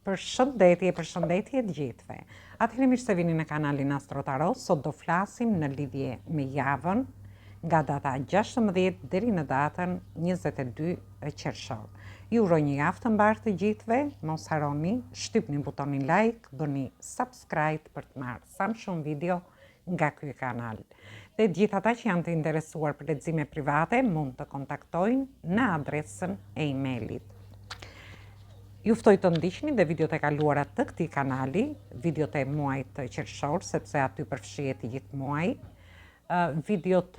Përshëndetje të gjithëve. Atëherë mirë se vini në kanalin Astro Tarot. Sot do flasim në lidhje me javën nga data 16 deri në datën 22 qershor. Ju uroj një javë të mbarë të gjithëve. Mos harroni, shtypni butonin like, bëni subscribe për të marrë sa më shumë video nga ky kanal. Dhe gjithë ata që janë të interesuar për lexime private mund të kontaktojnë në adresën e emailit. Juftoj të ndiqni dhe videot e kaluara të këtij kanali, videot e muajit të qershor, sepse aty përfshihet gjithë muaji, videot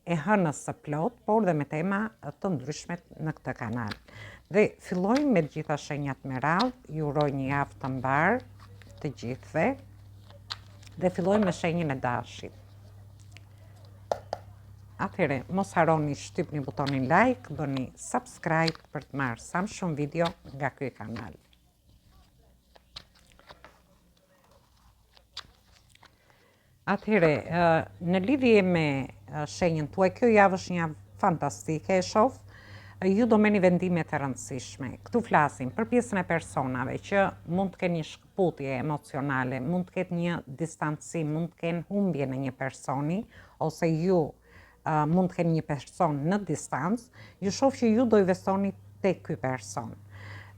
e hënës së plot, por dhe me tema të ndryshme në këtë kanal. Dhe fillojmë me gjitha shenjat me radhë, ju uroj një javë të mbarë të gjithëve dhe fillojmë me shenjën e dashit. Atëherë, mos harroni shtypni butonin like, bëni subscribe për të marrë sa më shumë video nga ky kanal. Atëherë, në lidhje me shenjën tuaj, kjo javë është një javë fantastike, e shoh. Ju do merrni vendime të rëndësishme. Këtu flasim për pjesën e personave që mund të kenë një shkëputje emocionale, mund të ketë një distancim, mund të kenë humbje në një personi, ose ju mund të keni një person në distancë, ju shoh që ju do investoni tek ky person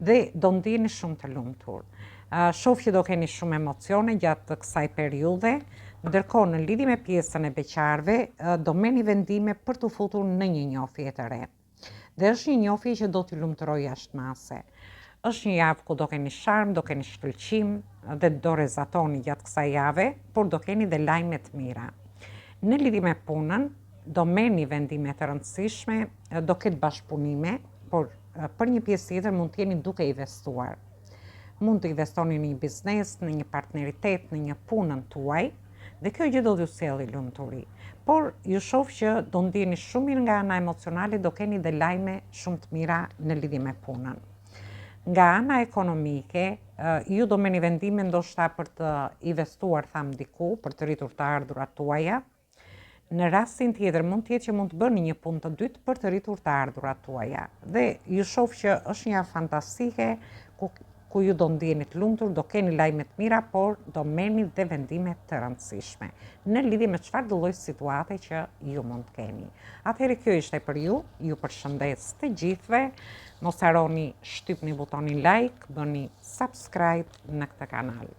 dhe do ndiheni shumë të lumtur. Shoh që do keni shumë emocione gjatë kësaj periudhe, ndërkohë në lidhje me pjesën e beqarëve do merrni vendime për të futur në një njohje të re. Dhe është një njohje që do t'ju lumturojë jashtëmase. Është një javë ku do keni sharm, do keni shkëlqim dhe do rrezatoni gjatë kësaj jave, por do keni dhe lajme të mira. Në lidhje me punën, do merrni vendime të rëndësishme, do ketë bashkëpunime, por për një pjesë tjetër mund të jeni duke investuar. Mund të investoni në një biznes, në një partneritet, në një punën tuaj, dhe kjo gjë do t'ju sjellë lumturi. Por ju shoh që do ndiheni shumë mirë nga ana emocionale, do keni dhe lajme shumë të mira në lidhje me punën. Nga ana ekonomike, ju do merrni vendime ndoshta për të investuar diku, për të rritur të ardhurat tuaja. Në rastin tjetër mund të jetë që mund të bëni një punë të dytë për të rritur të ardhurat tuaja. Dhe ju shoh që është një javë fantastike ku ju do ndiheni të lumtur, do keni lajme të mira, por do merrni dhe vendime të rëndësishme në lidhje me çfarë do lloj situate që ju mund të keni. Atëherë kjo ishte për ju përshëndes të gjithëve. Mos harroni shtypni butonin like, bëni subscribe në këtë kanal.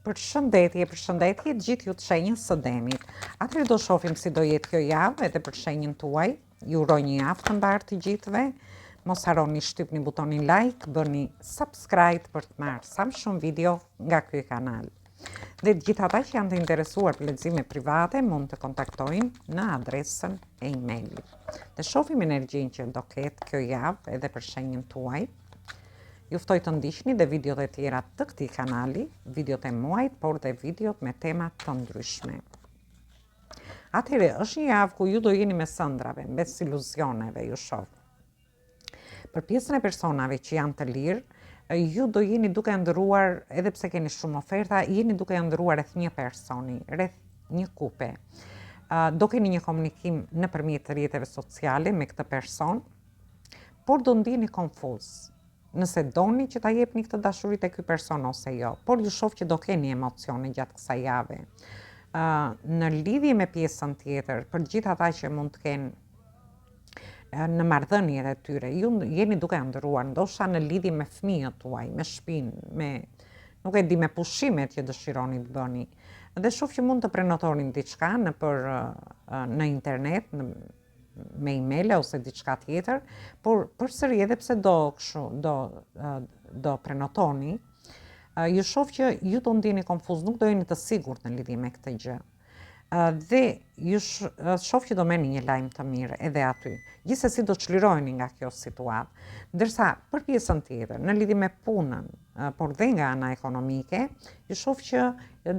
Përshëndetje të gjithë ju të shenjës së Demit. Atëherë do shohim si do jetë kjo javë edhe për shenjën tuaj. Ju uroj një javë të mbarë të gjithëve. Mos harroni shtypni butonin like, bëni subscribe për të marrë sa më shumë video nga ky kanal. Dhe gjithë ata që janë të interesuar për lexime private mund të kontaktojnë në adresën e emailit. Dhe shohim energjinë që do ketë kjo javë edhe për shenjën tuaj. Juftoj të ndiqni dhe videot e tjera të këtij kanali, videot e muajit, por dhe videot me tema të ndryshme. Atëherë, është një javë ku ju do jeni me sëndrave, mes iluzioneve, ju shoh. Për pjesën e personave që janë të lirë, ju do jeni duke ndëruar, edhe pse keni shumë oferta, jeni duke ndëruar rreth një personi, rreth një kupe. Do keni një komunikim nëpërmjet rrjeteve sociale me këtë person, por do ndiheni konfuz. Nëse doni që ta jepni këtë dashuri te ky person ose jo, por ju shoh që do keni emocione gjatë kësaj jave. Në lidhje me pjesën tjetër, për gjithë ata që mund të kenë në marrëdhëniet e tyre, ju jeni duke ndëruar, ndoshta në lidhje me fëmijët tuaj, me shtëpinë, nuk e di, me pushimet që dëshironi të bëni. Dhe shoh që mund të prenotoni diçka në internet, me email ose diçka tjetër, por përsëri edhe pse do prenotoni, ju shoh që ju do ndiheni konfuz, nuk do jeni të sigurt në lidhje me këtë gjë. Dhe ju shoh që do merrni një lajm të mirë edhe aty. Gjithsesi do çliroheni nga kjo situatë. Ndërsa për pjesën tjetër, në lidhje me punën, por dhe nga ana ekonomike, ju shoh që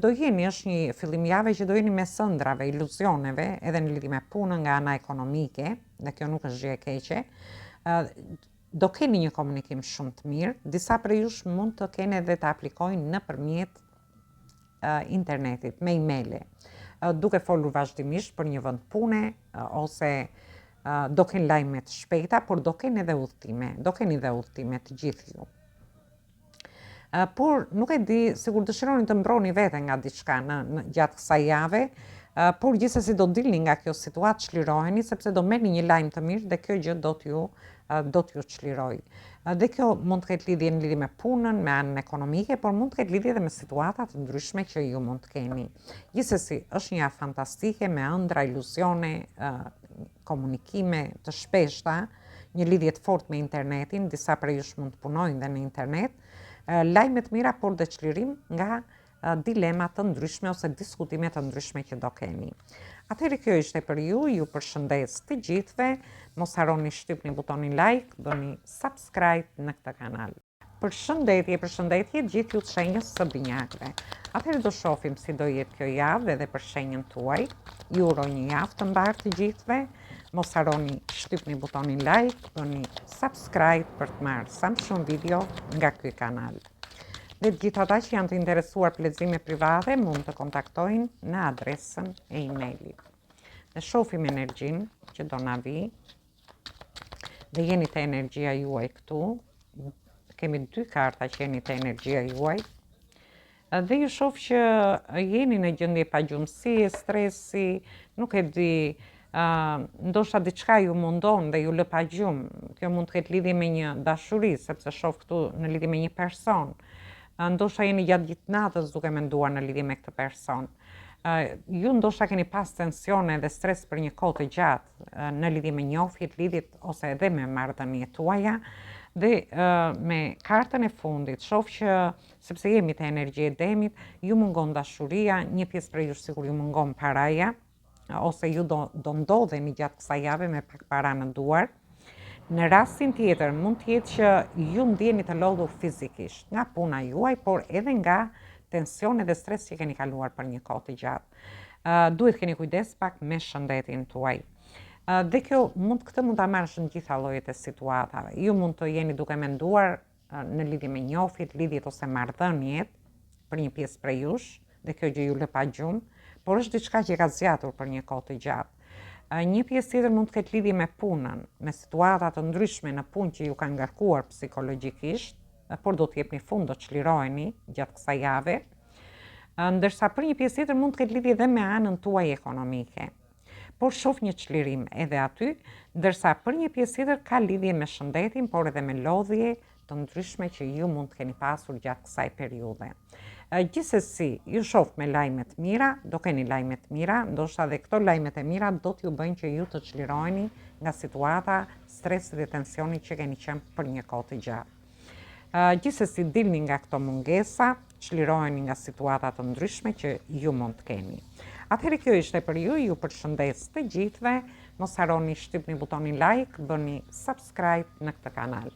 do jeni, është një fillim jave që do jeni me sëndrave, iluzioneve, edhe në lidhje me punën nga ana ekonomike, dhe kjo nuk është gjë e keqe. Do keni një komunikim shumë të mirë, disa prej jush mund të keni edhe të aplikojnë nëpërmjet internetit, me email, duke folur vazhdimisht për një vend pune ose do ken lajme të shpejta, por do ken edhe udhëtime, të gjithë ju. Por nuk e di, sigur dëshironi të mbroni vete nga diçka në gjatë kësaj jave, por gjithsesi do dilni nga kjo situatë, çliroheni sepse do merrni një lajm të mirë dhe kjo gjë do t'ju çliroj. Dhe kjo mund të ketë lidhje me punën, me anën ekonomike, por mund të ketë lidhje edhe me situata të ndryshme që ju mund të keni. Gjithsesi, është një javë fantastike me ëndra, iluzione, komunikime të shpeshta, një lidhje të fortë me internetin, disa prej jush mund të punojnë dhe në internet, lajme të mira, por dhe çlirim nga dilemat të ndryshme ose diskutimet të ndryshme që do keni. Atëherë kjo ishte për ju përshëndes të gjithëve, mos harroni shtypni butonin like, bëni subscribe në këtë kanal. Përshëndetje gjithë ju të shenjës së binjakëve. Atëherë do shohim si do jetë kjo javë edhe për shenjën tuaj. Ju uroj një javë të mbarë të gjithëve. Mos harroni shtypni butonin like, bëni subscribe për të marrë sa më shumë video nga ky kanal. Dhe të gjithë ata që janë të interesuar për lexime private mund të kontaktojnë në adresën e emailit. Ne shohim energjinë që do na vi. Dhe jeni te energjia juaj këtu. Kemi 2 karta që jeni te energjia juaj. Dhe ju shoh që jeni në gjendje pagjumësie, stresi, nuk e di, ndoshta diçka ju mundon dhe ju lë pagjum. Kjo mund të ketë lidhje me një dashuri, sepse shoh këtu në lidhje me një person. Ndoshta jeni gjatë gjithë natës duke menduar në lidhje me këtë person. Ju ndoshta keni pas tensione dhe stres për një kohë të gjatë në lidhje me njohjet, lidhjet ose edhe me marrëdhëniet tuaja. Dhe me kartën e fundit, shoh që sepse jemi te energji e demit, ju mungon dashuria, një pjesë prej jush sigur ju mungon paraja, ose ju do ndodheni gjatë kësaj jave me pak para në duar. Në rastin tjetër, mund të jetë që ju ndjeni të lodhur fizikisht nga puna juaj, por edhe nga tensione dhe stres që keni kaluar për një kohë të gjatë. Duhet keni kujdes pak me shëndetin tuaj. Dhe këtë mund ta marrësh në gjitha llojet e situatave. Ju mund të jeni duke menduar në lidhje me njohjet, lidhjet ose marrëdhëniet për një pjesë prej jush, dhe kjo gjë ju lë pagjum, por është diçka që ka zgjatur për një kohë të gjatë. Një pjesë tjetër mund të ketë lidhje me punën, me situata të ndryshme në punë që ju kanë ngarkuar psikologjikisht, por do të jepni fund, do çliroheni gjatë kësaj jave. Ndërsa për një pjesë tjetër mund të ketë lidhje edhe me anën tuaj ekonomike. Por shoh një çlirim edhe aty, ndërsa për një pjesë tjetër ka lidhje me shëndetin, por edhe me lodhje të ndryshme që ju mund të keni pasur gjatë kësaj periudhe. Gjithsesi, ju shoh me lajme të mira, do keni lajme të mira, ndoshta edhe këto lajmet e mira do t'ju bëjnë që ju të çliroheni nga situata, stresi dhe tensioni që keni qenë për një kohë të gjatë. Gjithsesi, dilni nga këto mungesa, çliroheni nga situata të ndryshme që ju mund të keni. Atëherë kjo ishte për ju përshëndes të gjithëve, mos harroni shtypni butonin like, bëni subscribe në këtë kanal.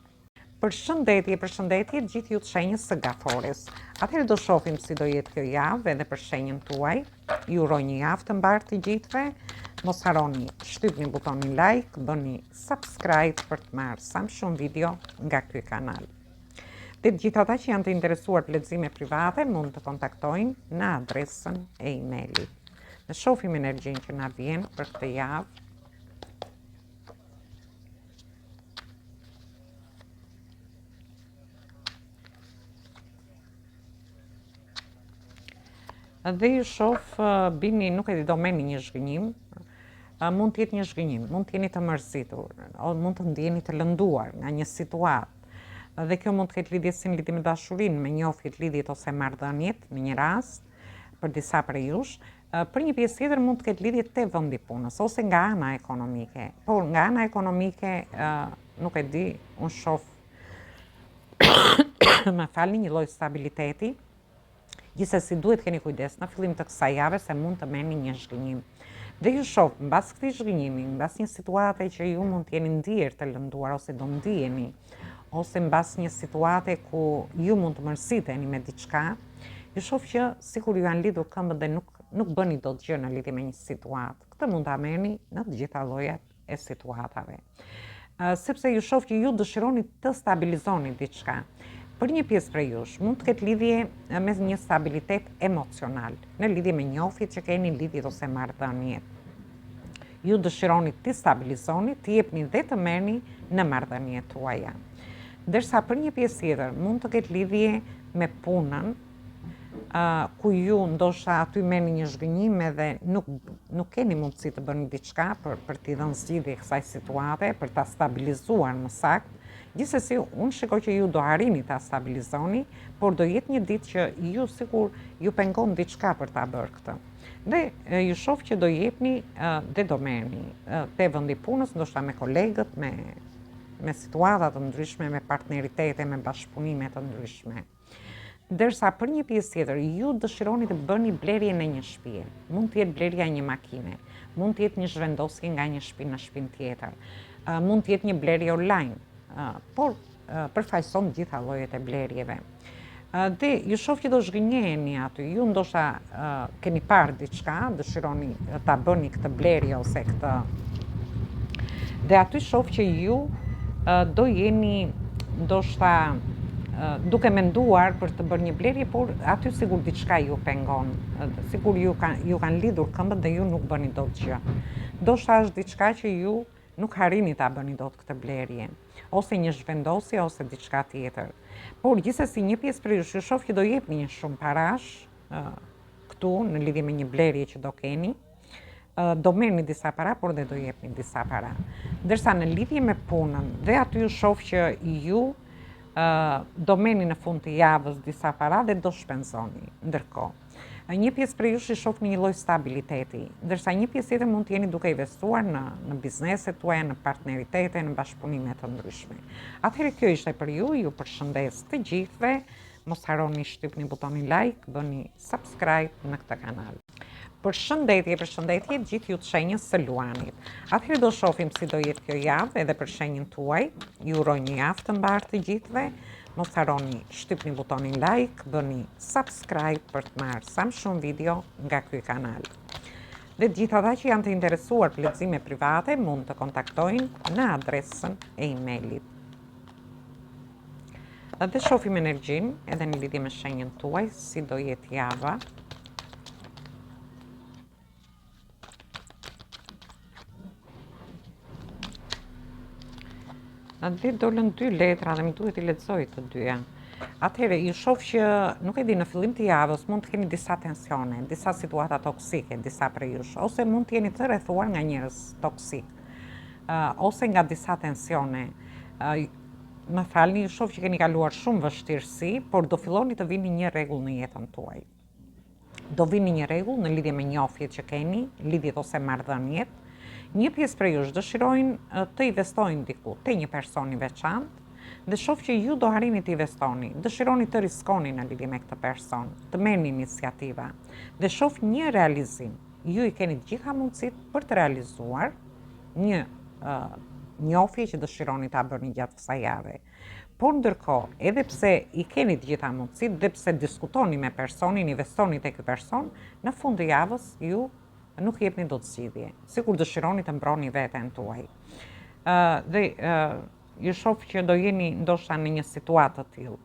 Përshëndetje gjithë ju të shenjës së Gafores. Atëherë do shohim si do jetë kjo javë edhe për shenjën tuaj. Ju uroj një javë të mbarë të gjithëve, mos harroni shtypni butonin like, bëni subscribe për të marrë sa më shumë video nga ky kanal. Dhe të gjithë ata që janë të interesuar për lexime private mund të kontaktojnë në adresën e emailit. Ne shohim energjinë që na vjen për këtë javë. Dhe ju shoh bini, nuk e di, do merrni një zhgënjim. Mund të jetë një zhgënjim, mund të jeni të mërzitur, mund të ndjeni të lënduar nga një situatë. Dhe kjo mund të ketë lidhje si në lidhje me dashurinë, me njohjet, lidhjet ose marrëdhëniet në një rast për disa prej jush. Për një pjesë tjetër mund të ketë lidhje te vendi punës ose nga ana ekonomike. Por nga ana ekonomike nuk e di, unë shoh më falni, një lloj stabiliteti. Gjithsesi duhet keni kujdes në fillim të kësaj jave se mund të merrni një zhgënjim. Dhe ju shoh mbas këtij zhgënjimi, mbas një situate që ju mund të jeni ndier të lënduar ose do ndiheni, ose mbas një situate ku ju mund të mërziteni me diçka, ju shoh që sikur ju janë lidhur këmbët dhe nuk bëni dot gjë në lidhje me një situatë. Këtë mund ta merrni në të gjitha llojet e situatave. Sepse ju shoh që ju dëshironi të stabilizoni diçka. Për një pjesë prej jush mund të ketë lidhje me një stabilitet emocional, në lidhje me njohjet që keni, lidhjet ose marrëdhëniet. ju dëshironi të stabilizoni, të jepni dhe të merrni në marrëdhëniet tuaja. Ndërsa për një pjesë tjetër mund të ketë lidhje me punën, ku ju ndoshta aty merrni një zhgënjim edhe nuk keni mundësi të bëni diçka për t'i dhënë zgjidhje kësaj situate, për ta stabilizuar më saktë. Gjithsesi, unë shikoj që ju do arrini ta stabilizoni, por do jetë një ditë që ju sikur ju pengon diçka për ta bërë këtë. Dhe ju shoh që do jepni dhe do merrni te vendi punës, ndoshta me kolegët, me situata të ndryshme, me partneritete, me bashkëpunime të ndryshme. Ndërsa për një pjesë tjetër, ju dëshironi të bëni blerje në një shtëpi. Mund të jetë blerja e një makine, mund të jetë një zhvendosje nga një shtëpi në shtëpinë tjetër, mund të jetë një blerje online, por përfaqëson gjitha llojet e blerjeve. Dhe ju shoh që do zhgënjeheni aty, ju ndoshta keni parë diçka, dëshironi ta bëni këtë blerje ose këtë. Dhe aty shoh që ju do jeni ndoshta duke menduar për të bërë një blerje, por aty sigur diçka ju pengon, sigur ju kanë lidhur këmbët dhe ju nuk bëni dot gjë. Ndoshta është diçka që ju nuk harrini ta bëni dot këtë blerje, ose një zhvendosje ose diçka tjetër. Por gjithsesi një pjesë për ju shoh që do jepni një shumë parash këtu në lidhje me një blerje që do keni. Do merrni disa para, por dhe do jepni disa para. Ndërsa në lidhje me punën, dhe aty ju shoh që ju do merrni në fund të javës disa para dhe do shpenzoni. Ndërkohë, një pjesë për ju shoh një lloj stabiliteti, ndërsa një pjesë tjetër mund të jeni duke investuar në bizneset tuaja, në partneritete, në bashkëpunime të ndryshme. Atëherë kjo ishte për ju, ju përshëndes të gjithëve, mos harroni shtypni butonin like, bëni subscribe në këtë kanal. Përshëndetje gjithë ju të shenjës së Luanit. Atëherë do shohim si do jetë kjo javë edhe për shenjën tuaj. Ju uroj një javë të mbarë të gjithëve. Mos harroni shtypni butonin like, bëni subscribe për të marrë sa më shumë video nga ky kanal. Dhe gjithë ata që janë të interesuar për lexime private mund të kontaktojnë në adresën e emailit. Dhe shohim energjinë edhe në lidhje me shenjën tuaj si do jetë java. Dhe dolën 2 letra dhe më duhet i lexoj të dyja. Atëherë, ju shoh që nuk e di, në fillim të javës mund të keni disa tensione, disa situata toksike, disa prej jush, ose mund të jeni të rrethuar nga njerëz toksik, ose nga disa tensione. Më falni, ju shoh që keni kaluar shumë vështirësi, por do filloni të vini një rregull në jetën tuaj. Do vini një rregull në lidhje me njofjet që keni, lidhjet ose marrëdhëniet. Një pjesë prej jush dëshirojnë të investojnë diku te një person i veçantë dhe shoh që ju do harrini të investoni, dëshironi të riskoni në lidhje me këtë person, të merrni iniciativa dhe shoh një realizim. Ju i keni të gjitha mundësitë për të realizuar një njofje që dëshironi ta bëni gjatë kësaj jave. Por ndërkohë, edhe pse i keni të gjitha mundësitë dhe pse diskutoni me personin, investoni te ky person, në fund të javës ju nuk jepni dot zgjidhje, sikur dëshironi të mbroni veten tuaj. Dhe ju shoh që do jeni ndoshta në një situatë të tillë.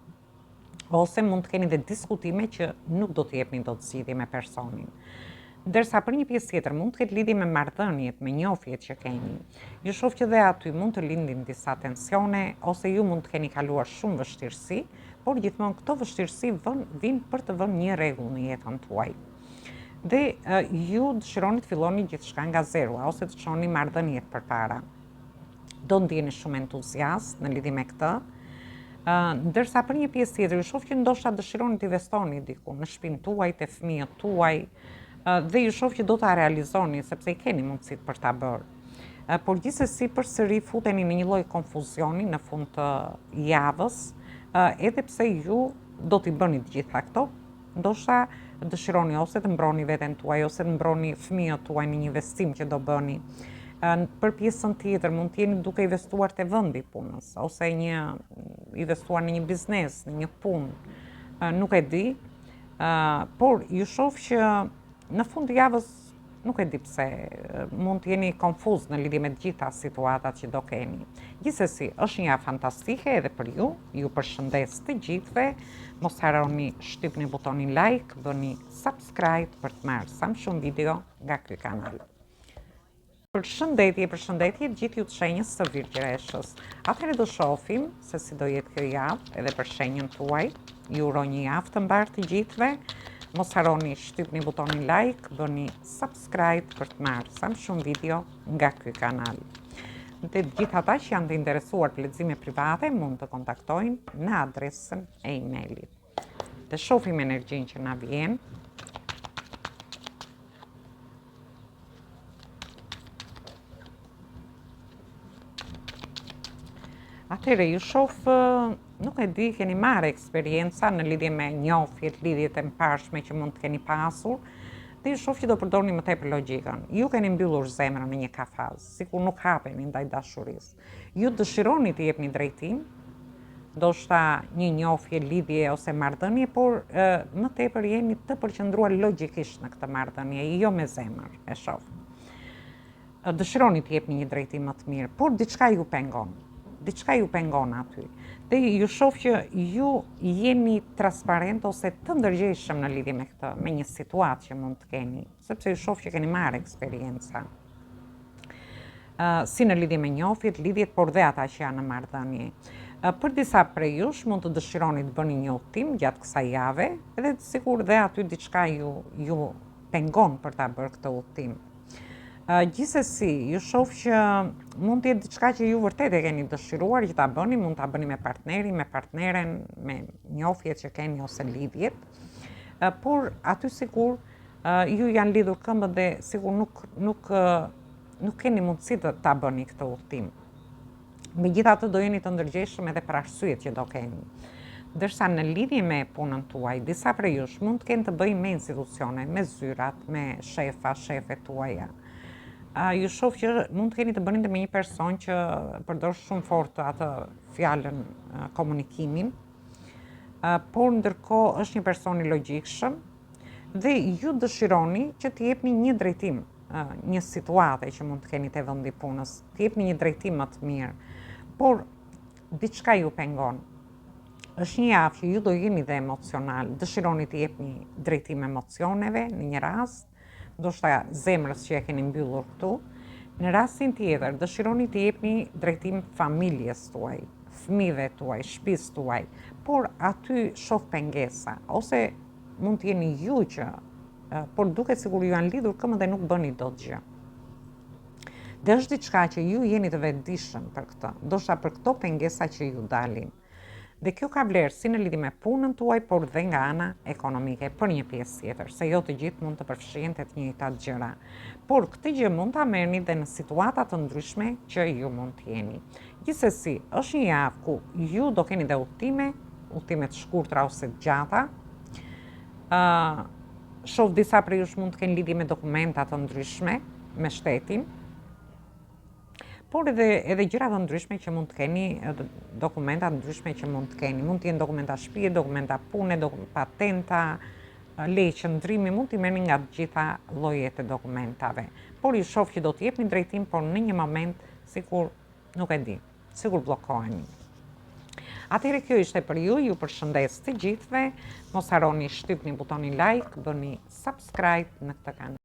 Ose mund të keni dhe diskutime që nuk do të jepni dot zgjidhje me personin. Ndërsa për një pjesë tjetër mund të ketë lidhje me marrëdhëniet, me njofjet që keni. Ju shoh që dhe aty mund të lindin disa tensione, ose ju mund të keni kaluar shumë vështirësi, por gjithmonë këto vështirësi vinë për të vënë një rregull në jetën tuaj. Dhe ju dëshironi të filloni gjithçka nga zero, ose të çoni marrëdhëniet përpara. Do ndjeni shumë entuziast në lidhje me këtë. Ndërsa për një pjesë tjetër, ju shoh që ndoshta dëshironi të investoni diku në shtëpinë tuaj, te fëmijët tuaj, dhe ju shoh që do ta realizoni sepse i keni mundësitë për ta bërë. Por gjithsesi përsëri futeni në një lloj konfuzioni në fund të javës, edhe pse ju do t'i bëni të gjitha këto, ndoshta dëshironi ose të mbroni veten tuaj ose të mbroni fëmijët tuaj në një investim që do bëni. Për pjesën tjetër mund të jeni duke investuar te vendi punës ose investuar në një biznes, në një punë, nuk e di, por ju shoh që në fund të javës nuk e di pse mund të jeni konfuz në lidhje me të gjitha situatat që do keni. Gjithsesi, është një javë fantastike edhe për ju. Ju përshëndes të gjithëve. Mos harroni shtypni butonin like, bëni subscribe për të marrë sa më shumë video nga ky kanal. Përshëndetje gjithë ju të shenjës së Virgjëreshës. Atëherë do shohim se si do jetë kjo javë edhe për shenjën tuaj. Ju uroj një javë të mbarë të gjithëve. Mos harroni shtypni butonin like, bëni subscribe për të marrë sa më shumë video nga ky kanal. Dhe gjithë ata që janë të interesuar për lexime private mund të kontaktojnë në adresën e emailit. Të shohim energjinë që na vjen. Atëherë ju shoh, nuk e di, keni marrë eksperienca në lidhje me njohjet, lidhjet e mparshme që mund të keni pasur, dhe ju shoh që do përdorni më tepër logjikën. Ju keni mbyllur zemrën në një kafaz, sikur nuk hapeni ndaj dashurisë. Ju dëshironi të jepni drejtim, ndoshta një njohje, lidhje ose marrëdhënie, por më tepër jeni të përqendruar logjikisht në këtë marrëdhënie, jo me zemër, e shoh. Dëshironi të jepni një drejtim më të mirë, por diçka ju pengon. Diçka ju pengon aty. Dhe ju shoh që ju jeni transparent ose të ndërgjegjshëm në lidhje me këtë, me një situatë që mund të keni, sepse ju shoh që keni marrë eksperienca. Si në lidhje me njohjet, lidhjet, por dhe ata që janë në marrëdhënie. Për disa prej jush mund të dëshironi të bëni një udhtim gjatë kësaj jave, edhe sikur dhe aty diçka ju pengon për ta bërë këtë udhtim. Gjithsesi, ju shoh që mund të jetë diçka që ju vërtet e keni dëshiruar që ta bëni, mund ta bëni me partnerin, me partneren, me njohjet që keni ose lidhjet, por aty sikur ju janë lidhur këmbët dhe sikur nuk keni mundësi të ta bëni këtë udhtim. Megjithatë do jeni të ndërgjegjshëm edhe për arsyet që do keni. Ndërsa në lidhje me punën tuaj, disa prej jush mund të kenë të bëjnë me institucione, me zyrat, me shefet tuaja. Ju shoh që mund të keni të bëni me një person që përdor shumë fort atë fjalën komunikimin, por ndërkohë është një person i logjikshëm dhe ju dëshironi që të jepni një drejtim, një situate që mund të keni te vendi punës, të jepni një drejtim më të mirë, por diçka ju pengon. Është një javë që ju do jeni dhe emocional, dëshironi të jepni drejtim emocioneve në një rast, ndoshta zemrës që e keni mbyllur këtu. Në rastin tjetër, dëshironi të jepni drejtim familjes tuaj, fëmijëve tuaj, shtëpisë tuaj, por aty shoh pengesa, ose mund të jeni ju që, por duket sikur ju janë lidhur këmbët dhe nuk bëni dot gjë. Dhe është diçka që ju jeni të vetëdijshëm për këtë, ndoshta për këto pengesa që ju dalin. Dhe kjo ka vlerë si në lidhje me punën tuaj, por dhe nga ana ekonomike, për një pjesë tjetër, se jo të gjithë mund të përfshihen te të njëjtat gjëra. Por këtë gjë mund ta merrni dhe në situata të ndryshme që ju mund të jeni. Gjithsesi, është një javë ku ju do keni dhe udhime të shkurtra ose të gjata. Shoh disa prej jush mund të kenë lidhje me dokumenta të ndryshme, me shtetin, por edhe gjëra të ndryshme që mund të keni, dokumenta të ndryshme që mund të keni. Mund të jenë dokumenta shtëpie, dokumenta pune, patenta, leje qëndrimi, mund t'i merrni nga të gjitha llojet e dokumentave. Por ju shoh që do të jepni drejtim, por në një moment sikur nuk e di, sikur bllokoheni. Atëherë kjo ishte për ju përshëndes të gjithëve, mos harroni shtypni butonin like, bëni subscribe në këtë kanal.